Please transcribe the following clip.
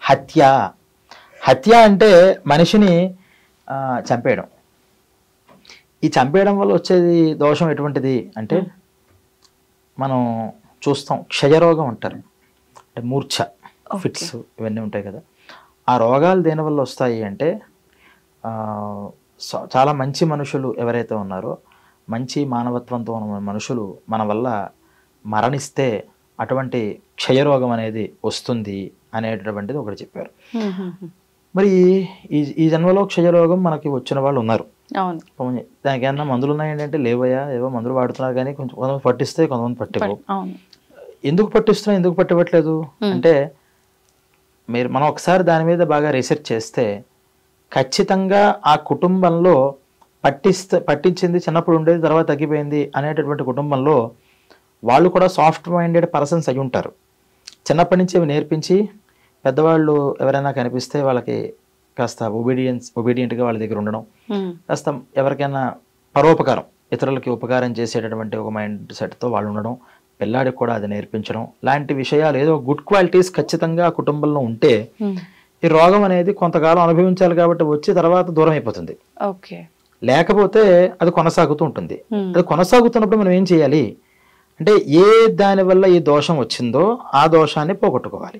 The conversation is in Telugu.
హత్య. హత్య అంటే మనిషిని చంపేయడం. ఈ చంపేయడం వల్ల వచ్చేది దోషం ఎటువంటిది అంటే మనం చూస్తాం, క్షయరోగం అంటారు, అంటే మూర్ఛ, ఫిట్స్ ఇవన్నీ ఉంటాయి కదా. ఆ రోగాలు దేనివల్ల వస్తాయి అంటే చాలా మంచి మనుషులు ఎవరైతే ఉన్నారో, మంచి మానవత్వంతో ఉన్న మనుషులు మన వల్ల మరణిస్తే అటువంటి క్షయరోగం అనేది వస్తుంది అనేటటువంటిది ఒకటి చెప్పారు. మరి ఈ జన్మలో క్షయరోగం మనకి వచ్చిన వాళ్ళు ఉన్నారు. దానికి ఏమన్నా మందులు ఉన్నాయంటే లేవయ్యా, ఏవో మందులు వాడుతున్నారు కానీ కొంతమంది పట్టిస్తే కొంతమంది పట్టివ్వవు. ఎందుకు పట్టిస్తున్నా, ఎందుకు పట్టివ్వట్లేదు అంటే మనం ఒకసారి దాని మీద బాగా రీసెర్చ్ చేస్తే ఖచ్చితంగా ఆ కుటుంబంలో పట్టించింది చిన్నప్పుడు ఉండేది, తర్వాత తగ్గిపోయింది అనేటటువంటి కుటుంబంలో వాళ్ళు కూడా సాఫ్ట్ మైండెడ్ పర్సన్స్ అయి ఉంటారు. చిన్నప్పటి నుంచి అవి నేర్పించి పెద్దవాళ్ళు ఎవరైనా కనిపిస్తే వాళ్ళకి కాస్త ఒబీడియంట్గా వాళ్ళ దగ్గర ఉండడం, కాస్త ఎవరికైనా పరోపకారం, ఇతరులకి ఉపకారం చేసేటటువంటి ఒక మైండ్ సెట్తో వాళ్ళు ఉండడం, పిల్లాడికి కూడా అది నేర్పించడం లాంటి విషయాలు, ఏదో గుడ్ క్వాలిటీస్ ఖచ్చితంగా ఆ కుటుంబంలో ఉంటే ఈ రోగం అనేది కొంతకాలం అనుభవించాలి కాబట్టి వచ్చి తర్వాత దూరం అయిపోతుంది. లేకపోతే అది కొనసాగుతూ ఉంటుంది. అది కొనసాగుతున్నప్పుడు మనం ఏం చేయాలి అంటే, ఏ దాని వల్ల ఈ దోషం వచ్చిందో ఆ దోషాన్ని పోగొట్టుకోవాలి.